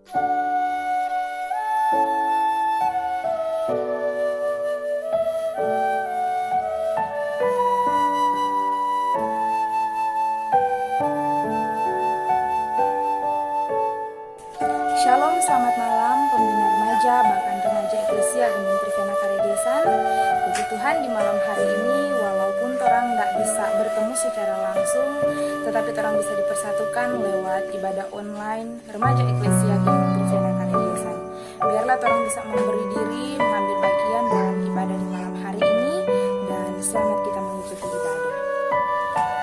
Shalom, selamat malam pembina remaja, bahkan remaja Eklesia Gemim Trivena Karegesan. Puji Tuhan, di malam hari ini walaupun orang tidak bisa bertemu secara langsung, tetapi orang bisa dipersatukan lewat ibadah online remaja Eklesia Gemim Trivena Karegesan. Biarlah orang bisa memberi diri, mengambil bagian dalam ibadah di malam hari ini, dan selamat kita mengikuti ibadah.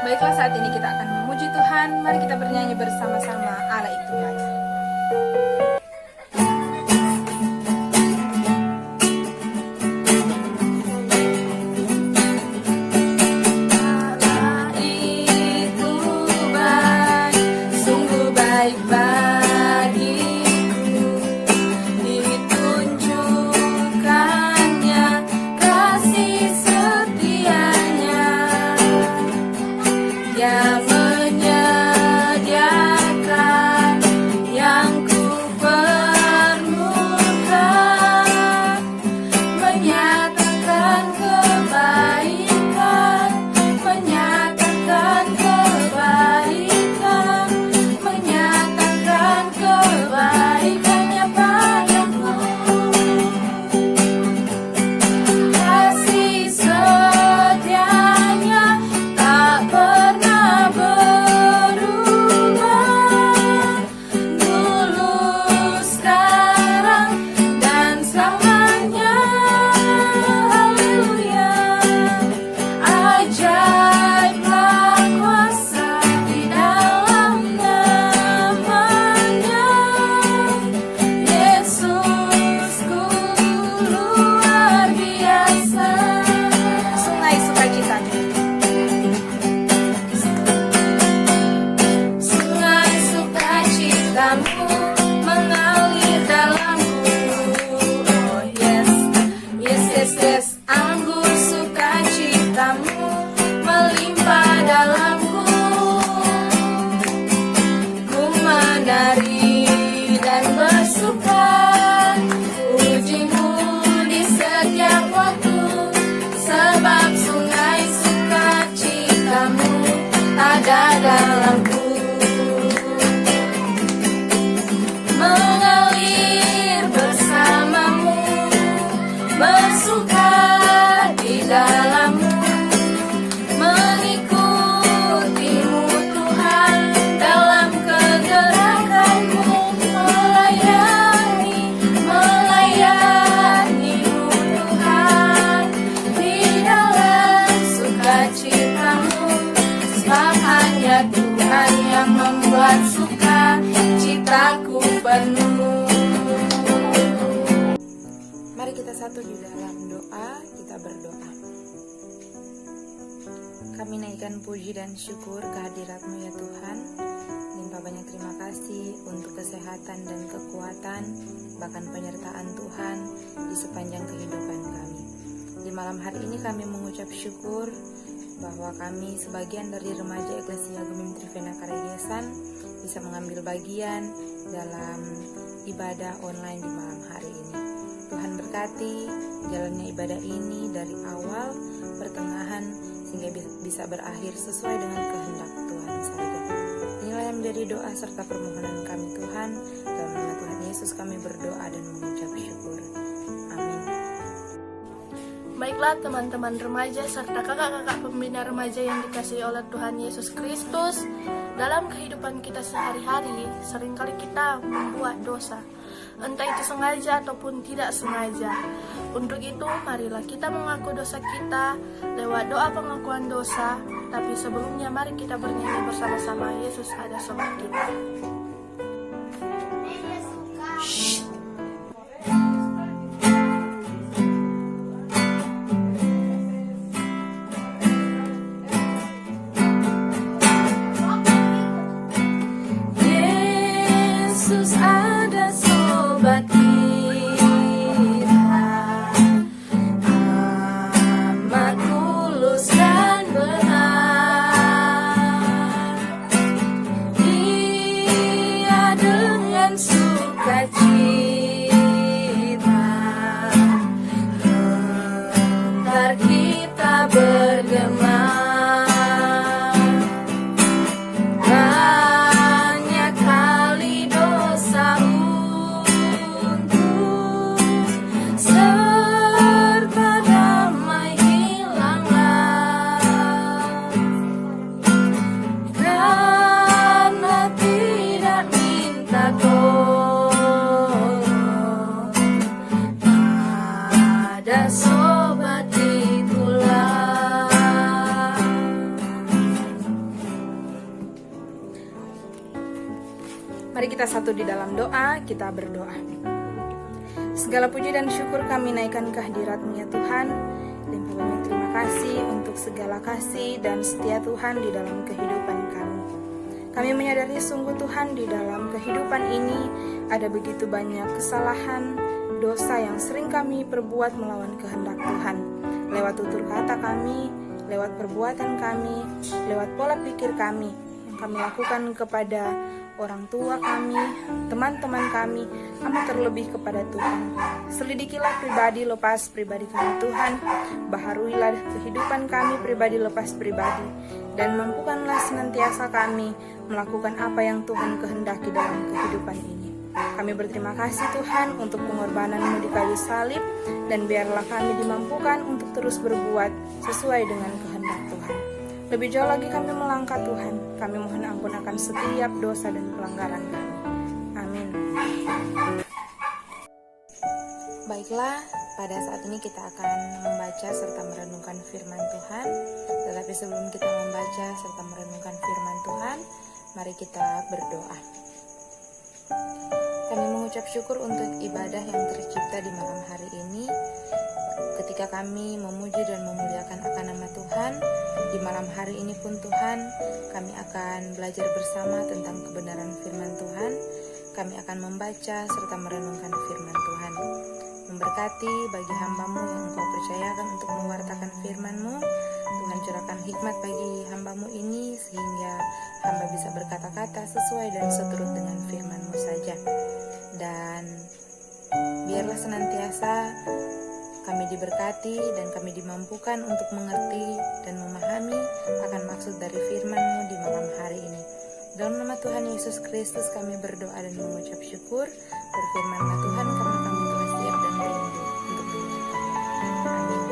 Baiklah, saat ini kita akan memuji Tuhan. Mari kita bernyanyi bersama-sama, Allah itu baik. Mari kita satu di dalam doa, kita berdoa. Kami naikkan puji dan syukur kehadirat-Mu ya Tuhan. Limpah banyak terima kasih untuk kesehatan dan kekuatan, bahkan penyertaan Tuhan di sepanjang kehidupan kami. Di malam hari ini kami mengucap syukur bahwa kami sebagian dari remaja Eklesia Gemim Trivena Karegesan bisa mengambil bagian dalam ibadah online di malam hari ini. Tuhan berkati jalannya ibadah ini dari awal, pertengahan, sehingga bisa berakhir sesuai dengan kehendak Tuhan saja. Inilah yang menjadi doa serta permohonan kami Tuhan. Dalam nama Tuhan Yesus kami berdoa dan mengucap syukur. Amin. Baiklah teman-teman remaja serta kakak-kakak pembina remaja yang dikasihi oleh Tuhan Yesus Kristus, dalam kehidupan kita sehari-hari, seringkali kita membuat dosa, entah itu sengaja ataupun tidak sengaja. Untuk itu, marilah kita mengaku dosa kita lewat doa pengakuan dosa. Tapi sebelumnya, mari kita bernyanyi bersama-sama, Yesus ada sobat kita. Suka Mari kita satu di dalam doa, kita berdoa. Segala puji dan syukur kami naikkan ke hadirat-Mu ya Tuhan. Limpah banyak terima kasih untuk segala kasih dan setia Tuhan di dalam kehidupan kami. Kami menyadari sungguh Tuhan di dalam kehidupan ini ada begitu banyak kesalahan, dosa yang sering kami perbuat melawan kehendak Tuhan. Lewat tutur kata kami, lewat perbuatan kami, lewat pola pikir kami yang kami lakukan kepada orang tua kami, teman-teman kami, amat terlebih kepada Tuhan. Selidikilah pribadi lepas pribadi kami Tuhan, baharuilah kehidupan kami pribadi lepas pribadi, dan mampukanlah senantiasa kami melakukan apa yang Tuhan kehendaki dalam kehidupan ini. Kami berterima kasih Tuhan untuk pengorbanan-Mu di kayu salib, dan biarlah kami dimampukan untuk terus berbuat sesuai dengan kehendak Tuhan. Lebih jauh lagi kami melangkah Tuhan, kami mohon ampun akan setiap dosa dan pelanggaran kami. Amin. Baiklah, pada saat ini kita akan membaca serta merenungkan firman Tuhan. Tetapi sebelum kita membaca serta merenungkan firman Tuhan, mari kita berdoa. Kami mengucap syukur untuk ibadah yang tercipta di malam hari ini. Ketika kami memuji dan memuliakan akan nama Tuhan, di malam hari ini pun Tuhan, kami akan belajar bersama tentang kebenaran firman Tuhan. Kami akan membaca serta merenungkan firman Tuhan. Memberkati bagi hamba-Mu yang Engkau percayakan untuk mewartakan firman-Mu. Tuhan curahkan hikmat bagi hamba-Mu ini sehingga hamba bisa berkata-kata sesuai dan seturut dengan firman-Mu saja. Dan biarlah senantiasa kami diberkati dan kami dimampukan untuk mengerti dan memahami akan maksud dari firman-Mu di malam hari ini. Dalam nama Tuhan Yesus Kristus kami berdoa dan mengucap syukur. Berfirmanlah Tuhan karena kami telah siap dan rindu untuk mendengarkan. Amin.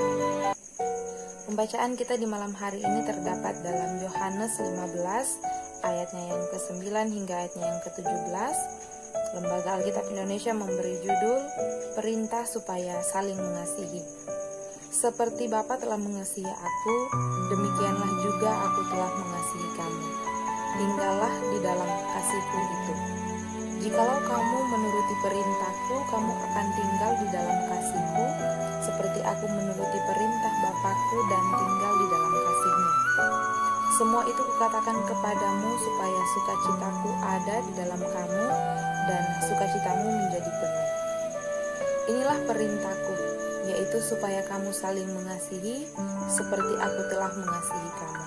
Pembacaan kita di malam hari ini terdapat dalam Yohanes 15 ayatnya yang ke-9 hingga ayatnya yang ke-17. Lembaga Alkitab Indonesia memberi judul Perintah Supaya Saling Mengasihi. Seperti Bapa telah mengasihi aku, demikianlah juga aku telah mengasihi kamu. Tinggallah di dalam kasihku itu. Jikalau kamu menuruti perintahku, kamu akan tinggal di dalam kasihku, seperti aku menuruti perintah Bapakku dan tinggal di dalam kasihnya. Semua itu kukatakan kepadamu supaya sukacitaku ada di dalam kamu dan sukacitamu menjadi penuh. Inilah perintahku, yaitu supaya kamu saling mengasihi seperti aku telah mengasihi kamu.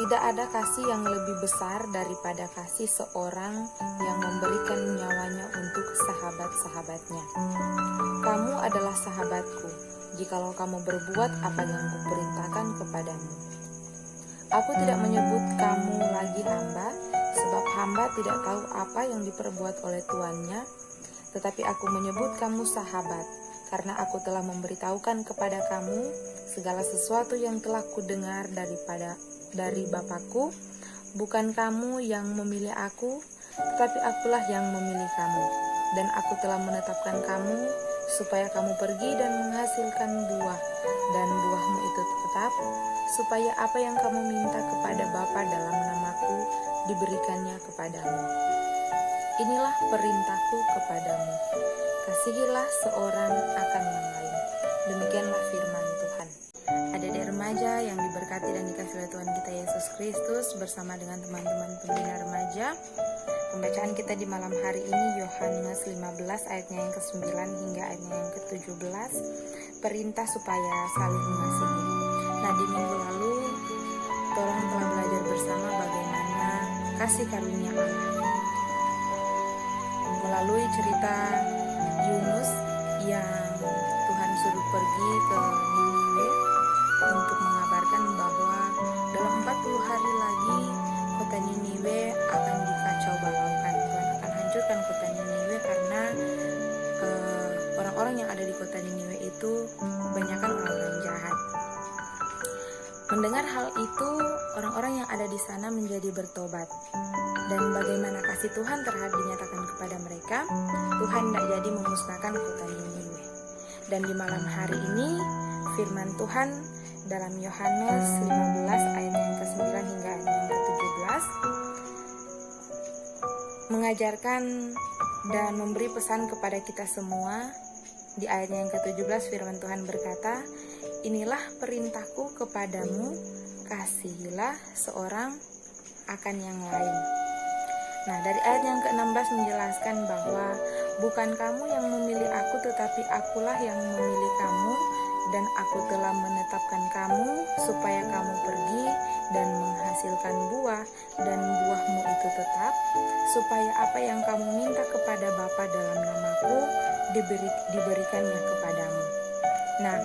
Tidak ada kasih yang lebih besar daripada kasih seorang yang memberikan nyawanya untuk sahabat-sahabatnya. Kamu adalah sahabatku, jikalau kamu berbuat apa yang kuperintahkan kepadamu. Aku tidak menyebut kamu lagi hamba, sebab hamba tidak tahu apa yang diperbuat oleh tuannya, tetapi aku menyebut kamu sahabat, karena aku telah memberitahukan kepada kamu segala sesuatu yang telah kudengar dari Bapakku. Bukan kamu yang memilih aku, tetapi akulah yang memilih kamu, dan aku telah menetapkan kamu supaya kamu pergi dan menghasilkan buah, dan buahmu itu tetap, supaya apa yang kamu minta kepada Bapa dalam namaku diberikannya kepadamu. Inilah perintahku kepadamu, kasihilah seorang akan yang lain. Demikianlah firman Tuhan. Adik-adik remaja yang diberkati dan dikasihi oleh Tuhan kita Yesus Kristus, bersama dengan teman-teman pembina remaja, pembacaan kita di malam hari ini Yohanes 15 ayatnya yang ke-9 hingga ayatnya yang ke-17, perintah supaya saling mengasihi. Nah, di minggu lalu tolong telah belajar bersama bagaimana kasih karunia Allah melalui cerita Yunus yang Tuhan suruh pergi ke Niniwe untuk mengabarkan bahwa dalam 40 hari lagi kota Niniwe akan dikacau balaukan. Tuhan akan hancurkan kota Niniwe karena orang-orang yang ada di kota Niniwe itu kebanyakan orang-orang jahat. Mendengar hal itu, orang-orang yang ada di sana menjadi bertobat. Dan bagaimana kasih Tuhan terhadap dinyatakan kepada mereka, Tuhan tidak jadi memusnahkan kota Niniwe. Dan di malam hari ini, firman Tuhan dalam Yohanes 15 ayat yang ke-9 hingga ayat yang ke-17 mengajarkan dan memberi pesan kepada kita semua. Di ayatnya yang ke-17 firman Tuhan berkata, "Inilah perintahku kepadamu, kasihilah seorang akan yang lain." Nah, dari ayat yang ke-16 menjelaskan bahwa bukan kamu yang memilih aku, tetapi akulah yang memilih kamu, dan aku telah menetapkan kamu supaya kamu pergi dan menghasilkan buah, dan buahmu itu tetap, supaya apa yang kamu minta kepada Bapa dalam namaku diberikannya kepadamu. Nah,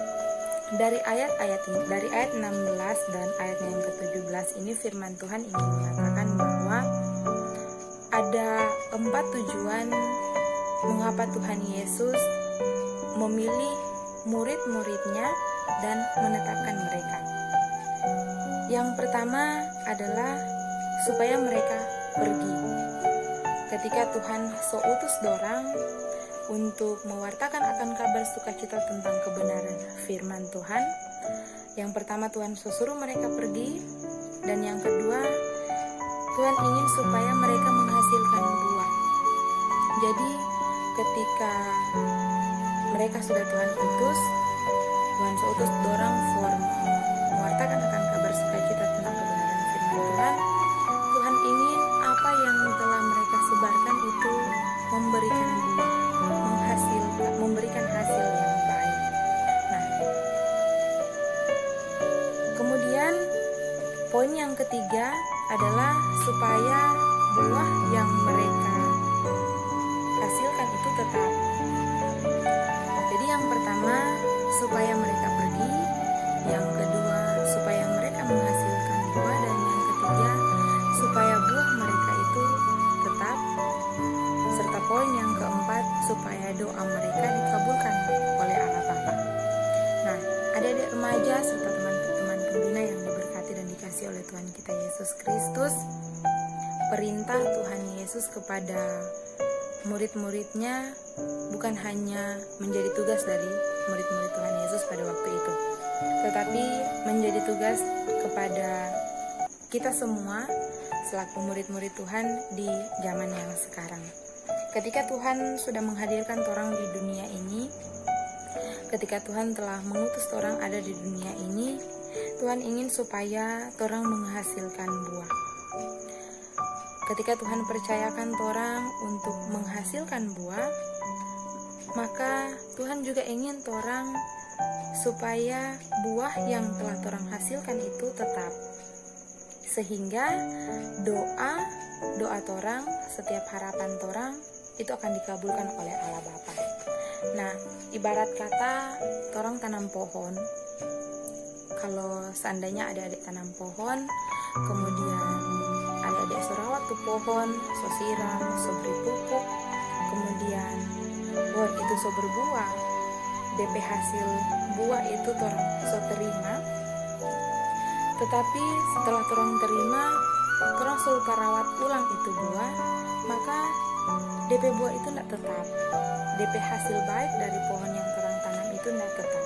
dari ayat-ayat ini, dari ayat 16 dan ayat yang ke-17 ini firman Tuhan ingin menyatakan bahwa ada 4 tujuan mengapa Tuhan Yesus memilih murid-muridnya dan menetapkan mereka. Yang pertama adalah supaya mereka pergi. Ketika Tuhan utus dorang untuk mewartakan akan kabar sukacita tentang kebenaran firman Tuhan, yang pertama Tuhan suruh mereka pergi, dan yang kedua Tuhan ingin supaya mereka menghasilkan buah. Jadi ketika mereka sudah Tuhan utus dorang mewartakan akan kabar sukacita tentang kebenaran firman Tuhan. Tuhan ingin apa yang telah mereka sebarkan itu memberikan buah, memberikan hasil yang baik. Nah, kemudian poin yang ketiga adalah supaya buah yang mereka hasilkan itu tetap. Jadi yang pertama supaya mereka pergi, yang kedua supaya mereka menghasilkan buah, dan yang ketiga supaya buah mereka itu tetap, serta poin yang keempat supaya doa mereka dikabulkan oleh Allah Bapa. Nah, adik-adik remaja serta teman-teman pembina yang diberkati dan dikasihi oleh Tuhan kita Yesus Kristus, perintah Tuhan Yesus kepada murid-muridnya bukan hanya menjadi tugas dari murid-murid Tuhan Yesus pada waktu itu, tetapi menjadi tugas kepada kita semua selaku murid-murid Tuhan di zaman yang sekarang. Ketika Tuhan sudah menghadirkan orang di dunia ini, ketika Tuhan telah mengutus orang ada di dunia ini, Tuhan ingin supaya orang menghasilkan buah. Ketika Tuhan percayakan orang untuk menghasilkan buah, maka Tuhan juga ingin orang supaya buah yang telah orang hasilkan itu tetap, sehingga doa torang, setiap harapan torang itu akan dikabulkan oleh Allah Bapa. Nah, ibarat kata torang tanam pohon. Kalau seandainya adik-adik tanam pohon, kemudian adik-adik rawat tuh pohon, siram, beri pupuk, kemudian pohon itu berbuah, DP hasil buah itu torang terima. Tetapi setelah torang terima, torang lupa rawat ulang itu buah, maka DP buah itu tidak tetap. DP hasil baik dari pohon yang torang tanam itu tidak tetap.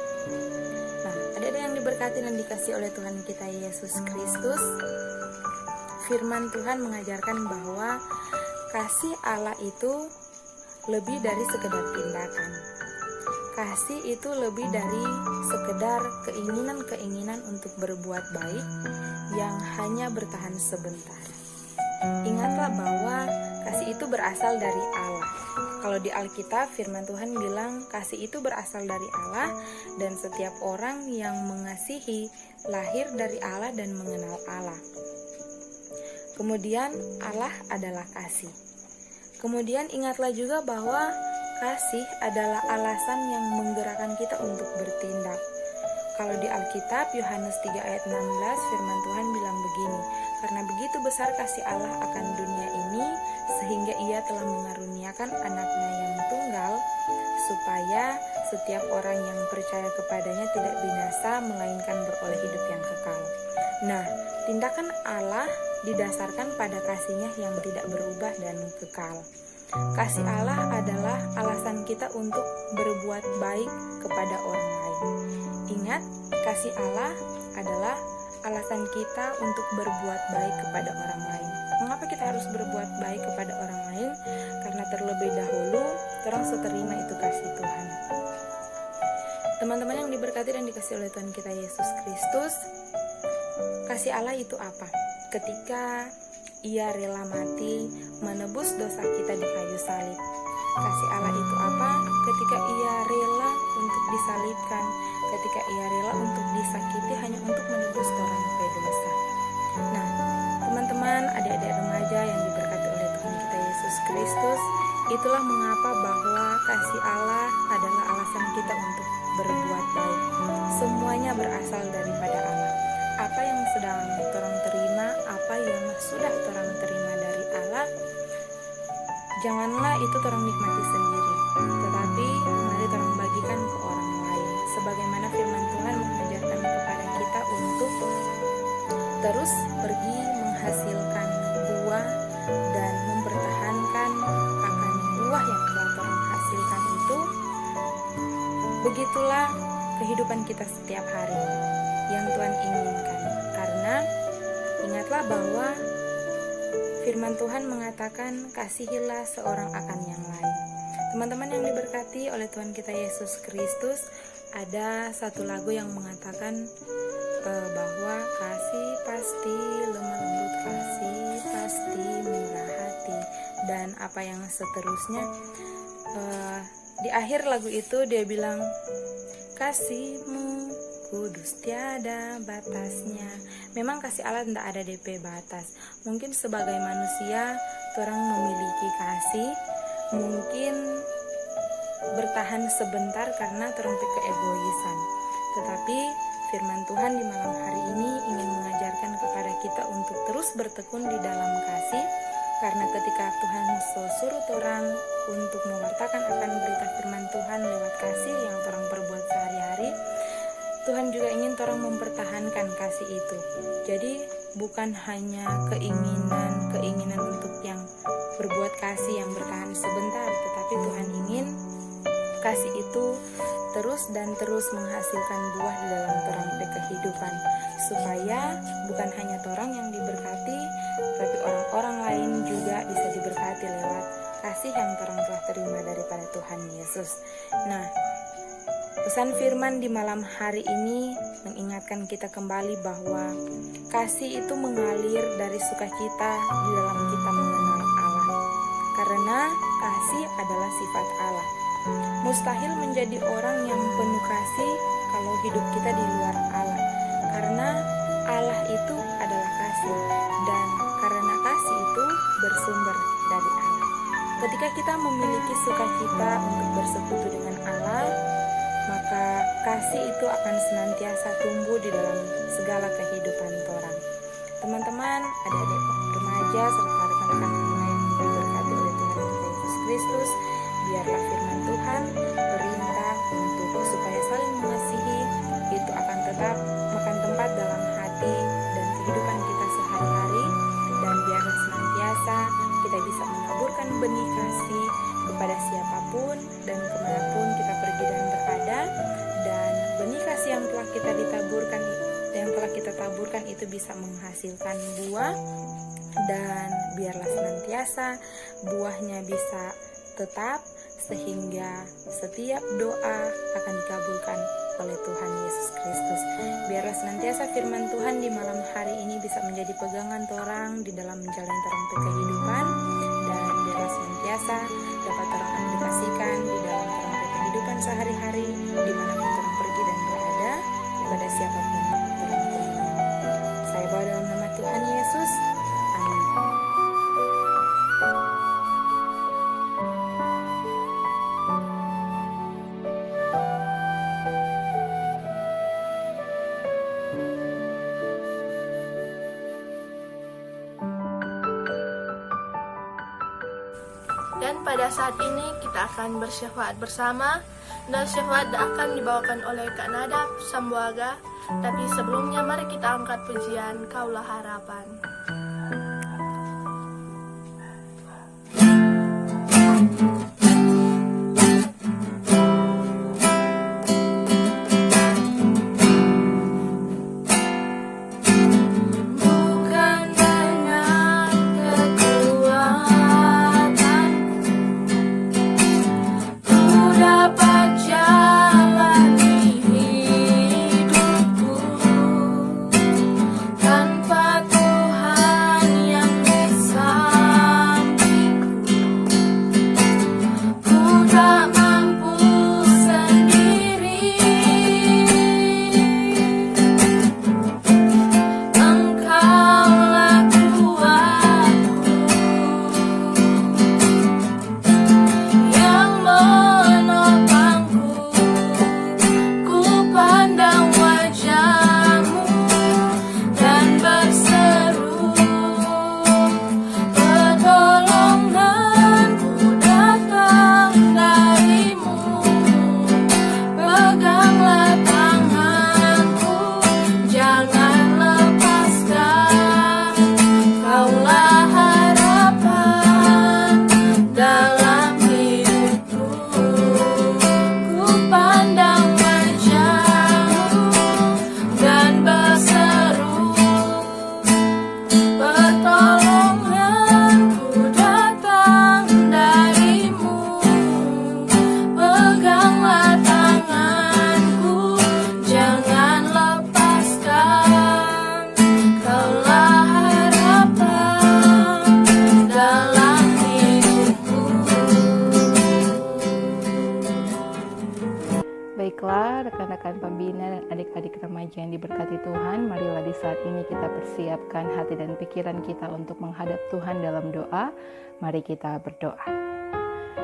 Nah, adik-adik yang diberkati dan dikasihi oleh Tuhan kita Yesus Kristus, firman Tuhan mengajarkan bahwa kasih Allah itu lebih dari sekedar tindakan. Kasih itu lebih dari sekedar keinginan-keinginan untuk berbuat baik yang hanya bertahan sebentar. Ingatlah bahwa kasih itu berasal dari Allah. Kalau di Alkitab firman Tuhan bilang kasih itu berasal dari Allah, dan setiap orang yang mengasihi lahir dari Allah dan mengenal Allah. Kemudian Allah adalah kasih. Kemudian ingatlah juga bahwa kasih adalah alasan yang menggerakkan kita untuk bertindak. Kalau di Alkitab Yohanes 3 ayat 16 firman Tuhan bilang begini, "Karena begitu besar kasih Allah akan dunia ini, sehingga ia telah mengaruniakan anaknya yang tunggal, supaya setiap orang yang percaya kepadanya tidak binasa, melainkan beroleh hidup yang kekal." Nah, tindakan Allah didasarkan pada kasih-Nya yang tidak berubah dan kekal. Kasih Allah adalah alasan kita untuk berbuat baik kepada orang lain. Ingat, kasih Allah adalah alasan kita untuk berbuat baik kepada orang lain. Mengapa kita harus berbuat baik kepada orang lain? Karena terlebih dahulu orang terima itu kasih Tuhan. Teman-teman yang diberkati dan dikasihi oleh Tuhan kita Yesus Kristus, kasih Allah itu apa? Ketika Ia rela mati menebus dosa kita di kayu salib. Kasih Allah itu apa? Ketika Ia rela untuk disalibkan, ketika Ia rela untuk disakiti hanya untuk menebus orang berdosa. Nah, teman-teman, adik-adik remaja yang diberkati oleh Tuhan kita Yesus Kristus, itulah mengapa bahwa kasih Allah adalah alasan kita untuk berbuat baik. Semuanya berasal daripada Allah. Apa yang sedang orang terima, apa yang sudah orang terima dari Allah, janganlah itu orang nikmati sendiri, tetapi mari orang bagikan ke orang lain. Sebagaimana firman Tuhan mengajarkan kepada kita untuk terus pergi menghasilkan buah dan mempertahankan akan buah yang telah Tuhan hasilkan itu. Begitulah kehidupan kita setiap hari yang Tuhan inginkan. Karena ingatlah bahwa firman Tuhan mengatakan kasihilah seorang akan yang lain. Teman-teman yang diberkati oleh Tuhan kita Yesus Kristus, ada satu lagu yang mengatakan bahwa kasih pasti lemah lembut, kasih pasti murah hati, dan apa yang seterusnya. Di akhir lagu itu dia bilang, kasihmu kudus tiada batasnya. Memang kasih Allah tidak ada DP batas. Mungkin sebagai manusia orang memiliki kasih, mungkin bertahan sebentar karena orang keegoisan. Tetapi firman Tuhan di malam hari ini ingin mengajarkan kepada kita untuk terus bertekun di dalam kasih. Karena ketika Tuhan suruh orang untuk mewartakan akan berita firman Tuhan lewat kasih yang orang perbuat sehari-hari, Tuhan juga ingin orang mempertahankan kasih itu. Jadi bukan hanya keinginan untuk yang berbuat kasih yang bertahan sebentar, tetapi Tuhan ingin kasih itu terus dan terus menghasilkan buah di dalam orang kehidupan, supaya bukan hanya orang yang diberkati, tapi orang-orang lain juga bisa diberkati lewat kasih yang orang telah terima daripada Tuhan Yesus. Nah, pesan firman di malam hari ini mengingatkan kita kembali bahwa kasih itu mengalir dari sukacita di dalam kita mengenal Allah. Karena kasih adalah sifat Allah. Mustahil menjadi orang yang penuh kasih kalau hidup kita di luar Allah. Karena Allah itu adalah kasih, dan karena kasih itu bersumber dari Allah. Ketika kita memiliki sukacita untuk bersekutu dengan Allah, maka kasih itu akan senantiasa tumbuh di dalam segala kehidupan orang. Teman-teman, adik-adik remaja serta rekan-rekan semua yang diberkati oleh Tuhan kita Yesus Kristus, biarlah firman Tuhan perintah untuk supaya saling mengasihi itu akan tetap makan tempat dalam hati dan kehidupan kita sehari-hari, dan biarlah senantiasa kita bisa menaburkan benih kasih kepada siapapun dan kemanapun kita pergi dan berada, dan benih kasih yang telah kita taburkan itu bisa menghasilkan buah, dan biarlah senantiasa buahnya bisa tetap, sehingga setiap doa akan dikabulkan oleh Tuhan Yesus Kristus. Biarlah senantiasa firman Tuhan di malam hari ini bisa menjadi pegangan orang di dalam menjalani terang kehidupan, dan biarlah senantiasa dapat orang aplikasikan di dalam terang kehidupan sehari-hari dimanapun orang pergi dan berada, kepada siapapun orang temui. Saya bawa dalam nama Tuhan Yesus. Amin. Dan pada saat ini kita akan bersyafaat bersama, dan syafaat akan dibawakan oleh Kak Nadab Sambuaga. Tapi sebelumnya mari kita angkat pujian Kaulah Harapan. Bukan dengan tak mampu sendiri. Engkaulah kuatku yang menopangku. Ku pandang wajah-Mu dan berseru, pertolonganku datang dari-Mu. Peganglah tanganku, jangan lepaskan. Kaulah harapan dalam hidupku. Ku pandang wajah-Mu dan berseru, pertolonganku datang dari-Mu. Peganglah tanganku, jangan lepaskan. Kaulah harapan dalam hidupku. Baiklah rekan-rekan pembina dan adik-adik remaja yang diberkati Tuhan, marilah di saat ini kita persiapkan hati dan pikiran kita untuk menghadap Tuhan dalam doa. Mari kita berdoa.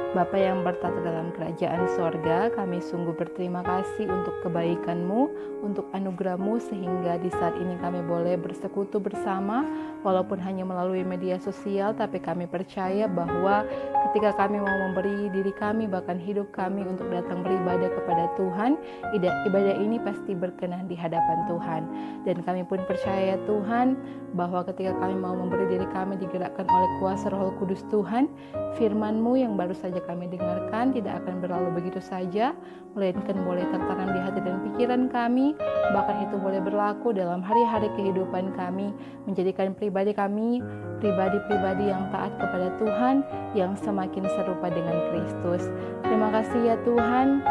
Bapa yang bertata dalam kerajaan sorga, kami sungguh berterima kasih untuk kebaikan-Mu, untuk anugerah-Mu, sehingga di saat ini kami boleh bersekutu bersama, walaupun hanya melalui media sosial, tapi kami percaya bahwa ketika kami mau memberi diri kami, bahkan hidup kami untuk datang beribadah kepada Tuhan, ibadah ini pasti berkenan di hadapan Tuhan. Dan kami pun percaya Tuhan, bahwa ketika kami mau memberi diri kami digerakkan oleh kuasa Roh Kudus Tuhan, firman-Mu yang baru saja kami dengarkan tidak akan berlalu begitu saja, melainkan boleh tertanam di hati dan pikiran kami, bahkan itu boleh berlaku dalam hari-hari kehidupan kami, menjadikan pribadi kami pribadi-pribadi yang taat kepada Tuhan, yang semakin serupa dengan Kristus. Terima kasih ya Tuhan.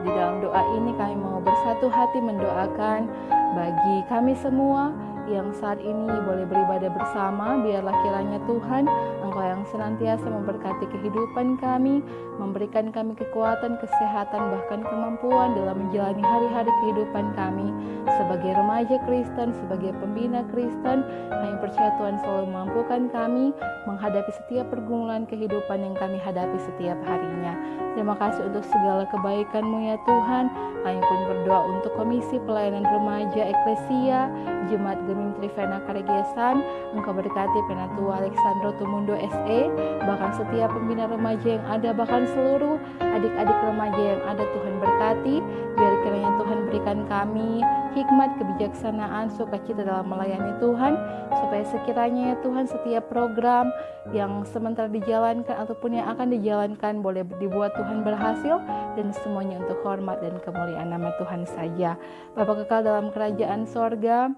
Di dalam doa ini kami mau bersatu hati mendoakan bagi kami semua yang saat ini boleh beribadah bersama. Biarlah kiranya Tuhan, Engkau yang senantiasa memberkati kehidupan kami, memberikan kami kekuatan, kesehatan, bahkan kemampuan dalam menjalani hari-hari kehidupan kami sebagai remaja Kristen, sebagai pembina Kristen. Kami percaya Tuhan selalu memampukan kami menghadapi setiap pergumulan kehidupan yang kami hadapi setiap harinya. Terima kasih untuk segala kebaikan-Mu ya Tuhan. Kami pun berdoa untuk Komisi Pelayanan Remaja Eklesia Jemaat Gemim Trivena Karegesan. Engkau berkati Penatua Alexandro Tumundo SE, bahkan setiap pembina remaja yang ada, bahkan seluruh adik-adik remaja yang ada. Tuhan berkati, biar kiranya Tuhan berikan kami hikmat, kebijaksanaan, sukacita dalam melayani Tuhan, supaya sekiranya ya Tuhan setiap program yang sementara dijalankan ataupun yang akan dijalankan boleh dibuat Tuhan berhasil, dan semuanya untuk hormat dan kemuliaan nama Tuhan saja. Bapa kekal dalam kerajaan sorga,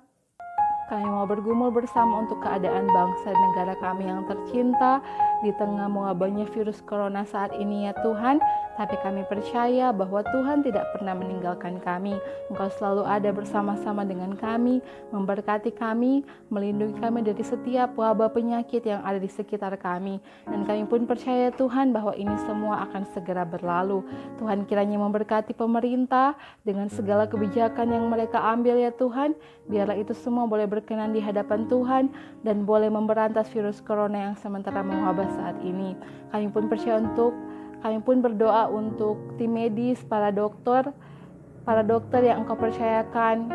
kami mau bergumul bersama untuk keadaan bangsa dan negara kami yang tercinta di tengah mewabahnya virus corona saat ini ya Tuhan. Tapi kami percaya bahwa Tuhan tidak pernah meninggalkan kami. Engkau selalu ada bersama-sama dengan kami, memberkati kami, melindungi kami dari setiap wabah penyakit yang ada di sekitar kami. Dan kami pun percaya Tuhan bahwa ini semua akan segera berlalu. Tuhan kiranya memberkati pemerintah dengan segala kebijakan yang mereka ambil ya Tuhan. Biarlah itu semua boleh berkenan di hadapan Tuhan dan boleh memberantas virus corona yang sementara mewabah saat ini. Kami pun berdoa untuk tim medis, para dokter yang Engkau percayakan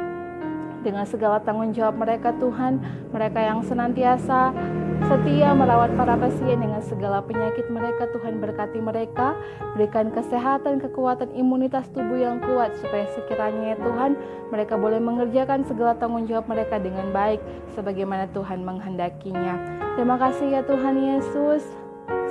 dengan segala tanggung jawab mereka Tuhan, mereka yang senantiasa setia merawat para pasien dengan segala penyakit mereka. Tuhan berkati mereka, berikan kesehatan, kekuatan, imunitas tubuh yang kuat, supaya sekiranya ya Tuhan mereka boleh mengerjakan segala tanggung jawab mereka dengan baik sebagaimana Tuhan menghendakinya. Terima kasih ya Tuhan Yesus.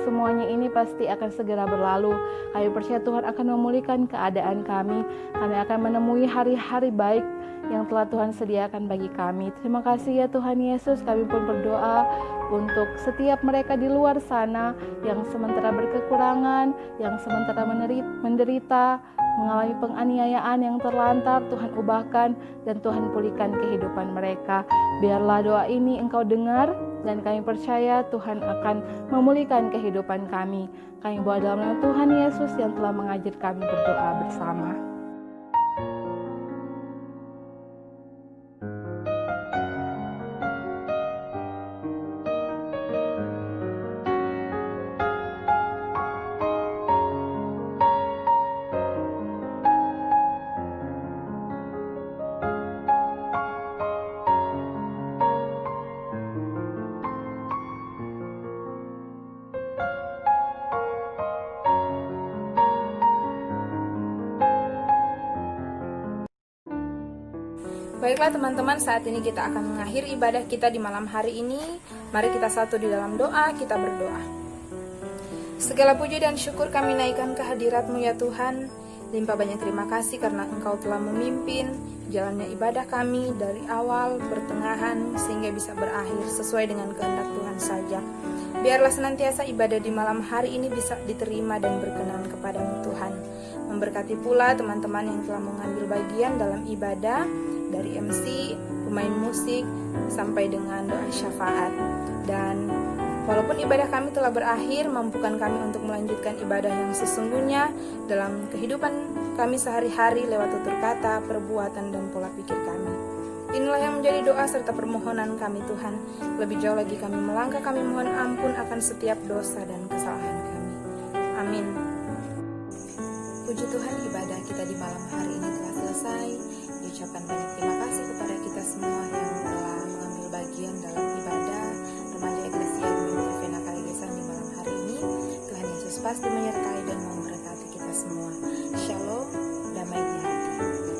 Semuanya ini pasti akan segera berlalu. Kami percaya Tuhan akan memulihkan keadaan kami. Kami akan menemui hari-hari baik yang telah Tuhan sediakan bagi kami. Terima kasih ya Tuhan Yesus. Kami pun berdoa untuk setiap mereka di luar sana yang sementara berkekurangan, yang sementara menderita, mengalami penganiayaan yang terlantar. Tuhan ubahkan dan Tuhan pulihkan kehidupan mereka. Biarlah doa ini Engkau dengar, dan kami percaya Tuhan akan memulihkan kehidupan kami. Kami bawa dalam nama Tuhan Yesus yang telah mengajar kami berdoa bersama. Baiklah teman-teman, saat ini kita akan mengakhiri ibadah kita di malam hari ini. Mari kita satu di dalam doa, kita berdoa. Segala puji dan syukur kami naikkan ke hadirat-Mu ya Tuhan. Limpah banyak terima kasih karena Engkau telah memimpin jalannya ibadah kami dari awal, pertengahan, sehingga bisa berakhir sesuai dengan kehendak Tuhan saja. Biarlah senantiasa ibadah di malam hari ini bisa diterima dan berkenan kepada-Mu Tuhan. Memberkati pula teman-teman yang telah mengambil bagian dalam ibadah, dari MC, pemain musik, sampai dengan doa syafaat. Dan walaupun ibadah kami telah berakhir, mampukan kami untuk melanjutkan ibadah yang sesungguhnya dalam kehidupan kami sehari-hari lewat tutur kata, perbuatan, dan pola pikir kami. Inilah yang menjadi doa serta permohonan kami Tuhan. Lebih jauh lagi kami melangkah, kami mohon ampun akan setiap dosa dan kesalahan kami. Amin. Puji Tuhan, ibadah kita di malam hari ini telah selesai. Diucapkan banyak terima kasih kepada kita semua yang telah mengambil bagian dalam ibadah Remaja Eklesia Dominus Vena Kaligesan di malam hari ini. Tuhan Yesus pasti menyertai dan memberkati kita semua. Shalom, damai di hati.